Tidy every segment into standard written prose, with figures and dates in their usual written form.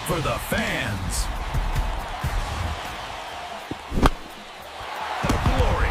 for the fans. The glory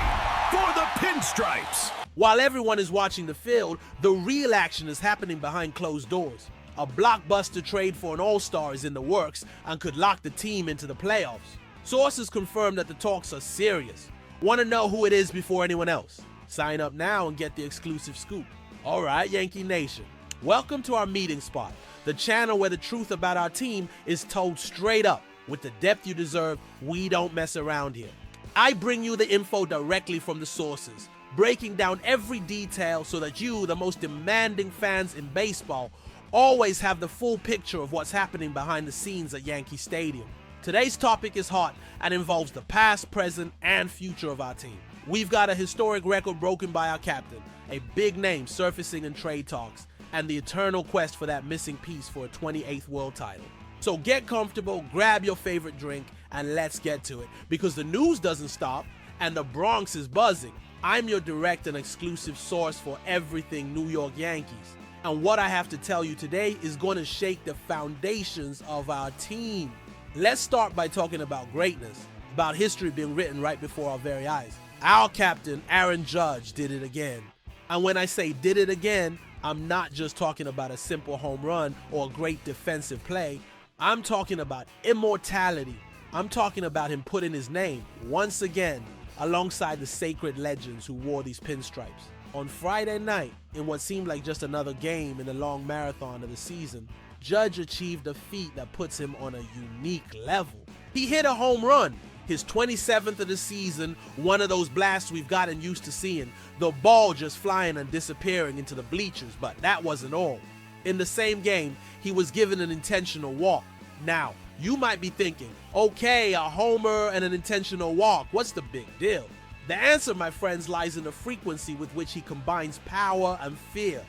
for the pinstripes. While everyone is watching the field, the real action is happening behind closed doors. A blockbuster trade for an all-star is in the works and could lock the team into the playoffs. Sources confirm that the talks are serious. Want to know who it is before anyone else? Sign up now and get the exclusive scoop. Alright, Yankee Nation. Welcome to our meeting spot, the channel where the truth about our team is told straight up. With the depth you deserve, we don't mess around here. I bring you the info directly from the sources, breaking down every detail so that you, the most demanding fans in baseball, always have the full picture of what's happening behind the scenes at Yankee Stadium. Today's topic is hot and involves the past, present, and future of our team. We've got a historic record broken by our captain, a big name surfacing in trade talks, and the eternal quest for that missing piece for a 28th world title. So get comfortable, grab your favorite drink, and let's get to it, because the news doesn't stop and the Bronx is buzzing. I'm your direct and exclusive source for everything New York Yankees. And what I have to tell you today is going to shake the foundations of our team. Let's start by talking about greatness, about history being written right before our very eyes. Our captain, Aaron Judge, did it again. And when I say did it again, I'm not just talking about a simple home run or a great defensive play. I'm talking about immortality. I'm talking about him putting his name, once again, alongside the sacred legends who wore these pinstripes. On Friday night, in what seemed like just another game in the long marathon of the season, Judge achieved a feat that puts him on a unique level. He hit a home run, his 27th of the season, one of those blasts we've gotten used to seeing, the ball just flying and disappearing into the bleachers, but that wasn't all. In the same game, he was given an intentional walk. Now, you might be thinking, okay, a homer and an intentional walk, what's the big deal? The answer, my friends, lies in the frequency with which he combines power and fear.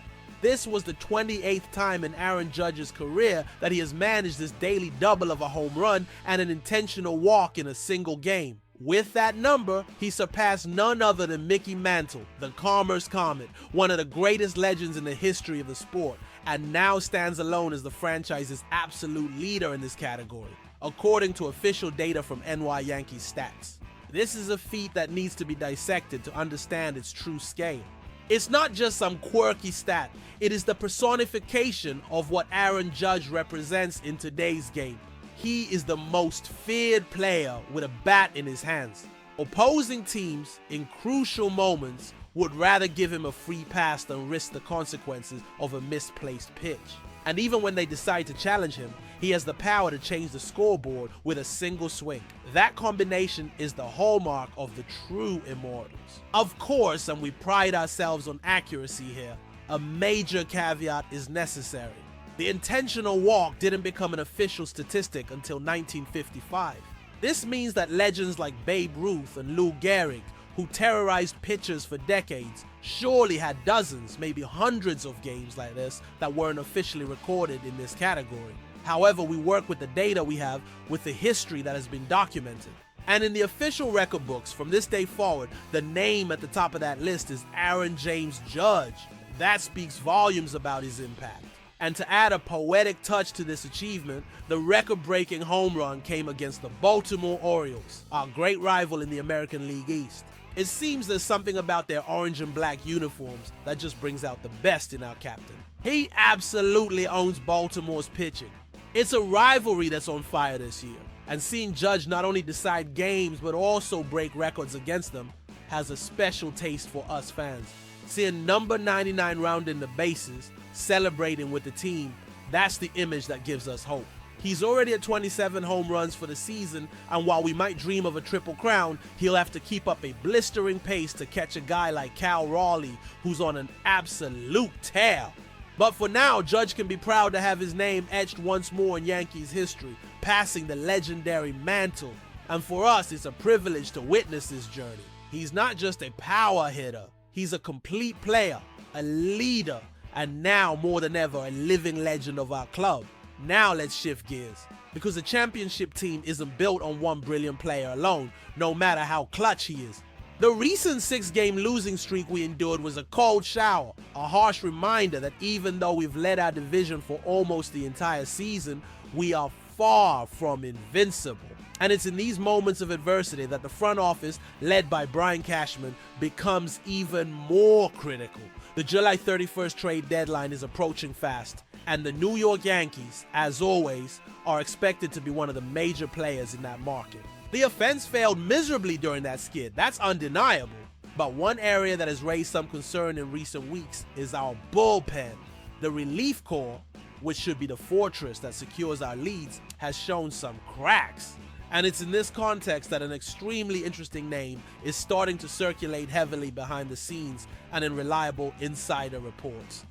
This was the 28th time in Aaron Judge's career that he has managed this daily double of a home run and an intentional walk in a single game. With that number, he surpassed none other than Mickey Mantle, the Commerce Comet, one of the greatest legends in the history of the sport, and now stands alone as the franchise's absolute leader in this category, according to official data from NY Yankees stats. This is a feat that needs to be dissected to understand its true scale. It's not just some quirky stat, it is the personification of what Aaron Judge represents in today's game. He is the most feared player with a bat in his hands. Opposing teams, in crucial moments, would rather give him a free pass than risk the consequences of a misplaced pitch. And even when they decide to challenge him, he has the power to change the scoreboard with a single swing. That combination is the hallmark of the true immortals. Of course, and we pride ourselves on accuracy here, a major caveat is necessary. The intentional walk didn't become an official statistic until 1955. This means that legends like Babe Ruth and Lou Gehrig, who terrorized pitchers for decades, surely had dozens, maybe hundreds of games like this that weren't officially recorded in this category. However, we work with the data we have with the history that has been documented. And in the official record books from this day forward, the name at the top of that list is Aaron James Judge. That speaks volumes about his impact. And to add a poetic touch to this achievement, the record-breaking home run came against the Baltimore Orioles, our great rival in the American League East. It seems there's something about their orange and black uniforms that just brings out the best in our captain. He absolutely owns Baltimore's pitching. It's a rivalry that's on fire this year, and seeing Judge not only decide games but also break records against them has a special taste for us fans. Seeing number 99 rounding the bases, celebrating with the team, that's the image that gives us hope. He's already at 27 home runs for the season, and while we might dream of a triple crown, he'll have to keep up a blistering pace to catch a guy like Cal Raleigh, who's on an absolute tear. But for now, Judge can be proud to have his name etched once more in Yankees history, passing the legendary mantle. And for us, it's a privilege to witness this journey. He's not just a power hitter, he's a complete player, a leader, and now more than ever, a living legend of our club. Now let's shift gears, because the championship team isn't built on one brilliant player alone, no matter how clutch he is. The recent 6-game losing streak we endured was a cold shower, a harsh reminder that even though we've led our division for almost the entire season, we are far from invincible. And it's in these moments of adversity that the front office, led by Brian Cashman, becomes even more critical. The July 31st trade deadline is approaching fast, and the New York Yankees, as always, are expected to be one of the major players in that market. The offense failed miserably during that skid, that's undeniable. But one area that has raised some concern in recent weeks is our bullpen. The relief corps, which should be the fortress that secures our leads, has shown some cracks. And it's in this context that an extremely interesting name is starting to circulate heavily behind the scenes and in reliable insider reports.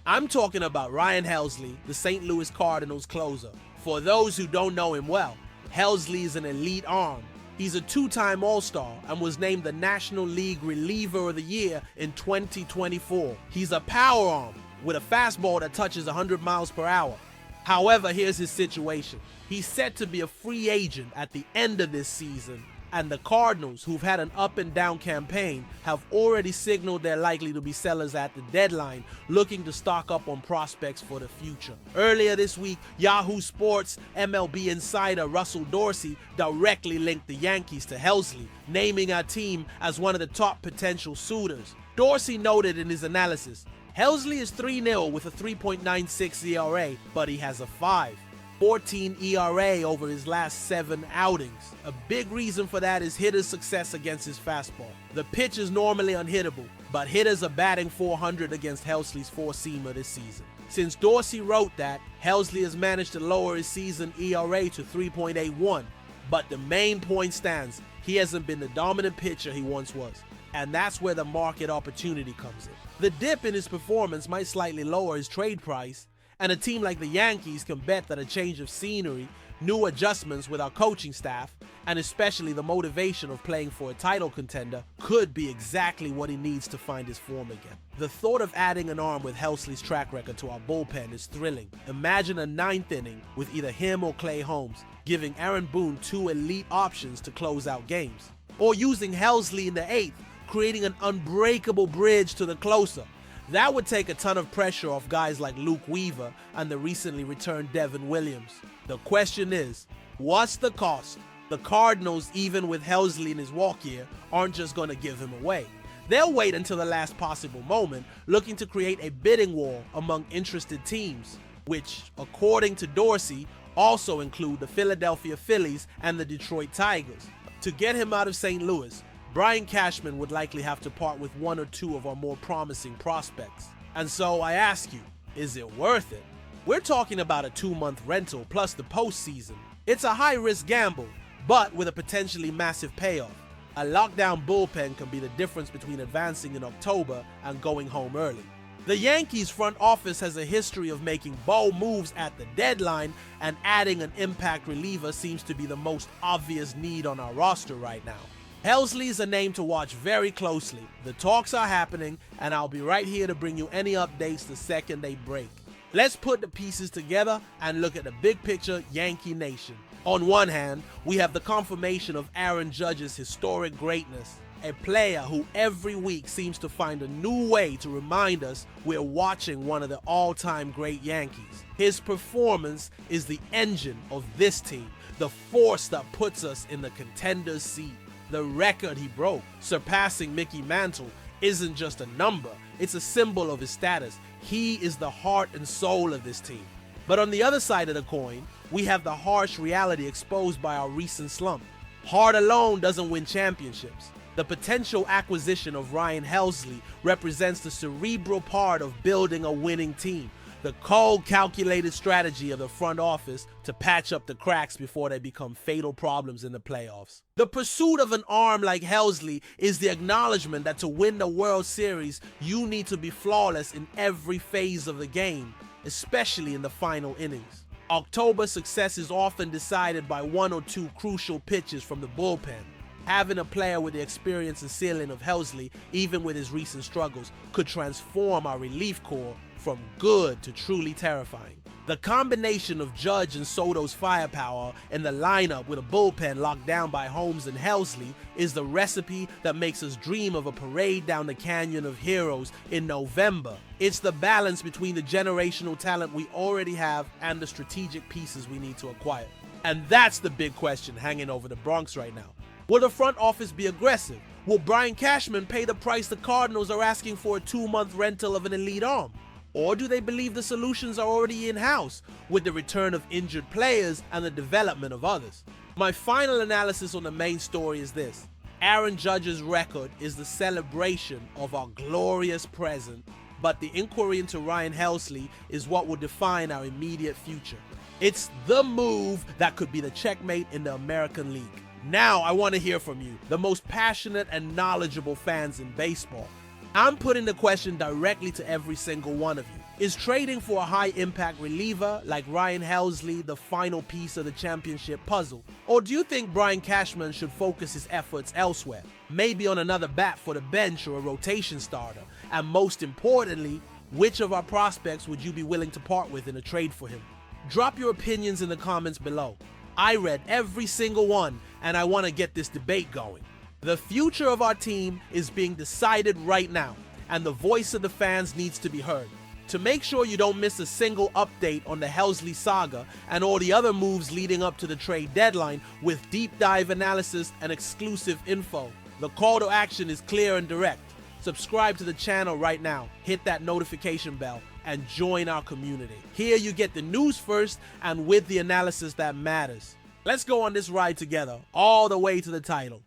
I'm talking about Ryan Helsley, the St. Louis Cardinals closer. For those who don't know him well, Helsley is an elite arm. He's a two-time All-Star and was named the National League Reliever of the Year in 2024. He's a power arm with a fastball that touches 100 miles per hour. However, here's his situation. He's set to be a free agent at the end of this season, and the Cardinals, who've had an up-and-down campaign, have already signaled they're likely to be sellers at the deadline, looking to stock up on prospects for the future. Earlier this week, Yahoo Sports MLB insider Russell Dorsey directly linked the Yankees to Helsley, naming our team as one of the top potential suitors. Dorsey noted in his analysis, Helsley is 3-0 with a 3.96 ERA, but he has a 5.14 ERA over his last 7 outings. A big reason for that is hitters' success against his fastball. The pitch is normally unhittable, but hitters are batting .400 against Helsley's four-seamer this season. Since Dorsey wrote that, Helsley has managed to lower his season ERA to 3.81, but the main point stands. He hasn't been the dominant pitcher he once was, and that's where the market opportunity comes in. The dip in his performance might slightly lower his trade price, and a team like the Yankees can bet that a change of scenery, new adjustments with our coaching staff, and especially the motivation of playing for a title contender could be exactly what he needs to find his form again. The thought of adding an arm with Helsley's track record to our bullpen is thrilling. Imagine a 9th inning with either him or Clay Holmes, giving Aaron Boone 2 elite options to close out games. Or using Helsley in the 8th, creating an unbreakable bridge to the closer. That would take a ton of pressure off guys like Luke Weaver and the recently returned Devin Williams. The question is, what's the cost? The Cardinals, even with Helsley in his walk year, aren't just going to give him away. They'll wait until the last possible moment, looking to create a bidding war among interested teams, which, according to Dorsey, also include the Philadelphia Phillies and the Detroit Tigers. To get him out of St. Louis, Brian Cashman would likely have to part with 1 or 2 of our more promising prospects. And so I ask you, is it worth it? We're talking about a 2-month rental plus the postseason. It's a high-risk gamble, but with a potentially massive payoff. A lockdown bullpen can be the difference between advancing in October and going home early. The Yankees front office has a history of making bold moves at the deadline, and adding an impact reliever seems to be the most obvious need on our roster right now. Helsley is a name to watch very closely. The talks are happening, and I'll be right here to bring you any updates the second they break. Let's put the pieces together and look at the big picture Yankee Nation. On one hand, we have the confirmation of Aaron Judge's historic greatness, a player who every week seems to find a new way to remind us we're watching one of the all-time great Yankees. His performance is the engine of this team, the force that puts us in the contender's seat. The record he broke, surpassing Mickey Mantle, isn't just a number, it's a symbol of his status. He is the heart and soul of this team. But on the other side of the coin, we have the harsh reality exposed by our recent slump. Heart alone doesn't win championships. The potential acquisition of Ryan Helsley represents the cerebral part of building a winning team. The cold, calculated strategy of the front office to patch up the cracks before they become fatal problems in the playoffs. The pursuit of an arm like Helsley is the acknowledgement that to win the World Series, you need to be flawless in every phase of the game, especially in the final innings. October success is often decided by 1 or 2 crucial pitches from the bullpen. Having a player with the experience and ceiling of Helsley, even with his recent struggles, could transform our relief corps from good to truly terrifying. The combination of Judge and Soto's firepower in the lineup with a bullpen locked down by Holmes and Helsley is the recipe that makes us dream of a parade down the Canyon of Heroes in November. It's the balance between the generational talent we already have and the strategic pieces we need to acquire. And that's the big question hanging over the Bronx right now. Will the front office be aggressive? Will Brian Cashman pay the price the Cardinals are asking for a 2-month rental of an elite arm? Or do they believe the solutions are already in-house with the return of injured players and the development of others? My final analysis on the main story is this. Aaron Judge's record is the celebration of our glorious present, but the inquiry into Ryan Helsley is what will define our immediate future. It's the move that could be the checkmate in the American League. Now I want to hear from you, the most passionate and knowledgeable fans in baseball. I'm putting the question directly to every single one of you. Is trading for a high-impact reliever like Ryan Helsley the final piece of the championship puzzle? Or do you think Brian Cashman should focus his efforts elsewhere? Maybe on another bat for the bench or a rotation starter? And most importantly, which of our prospects would you be willing to part with in a trade for him? Drop your opinions in the comments below. I read every single one, and I want to get this debate going. The future of our team is being decided right now, and the voice of the fans needs to be heard. To make sure you don't miss a single update on the Helsley saga and all the other moves leading up to the trade deadline with deep dive analysis and exclusive info, the call to action is clear and direct. Subscribe to the channel right now, hit that notification bell, and join our community. Here you get the news first and with the analysis that matters. Let's go on this ride together, all the way to the title.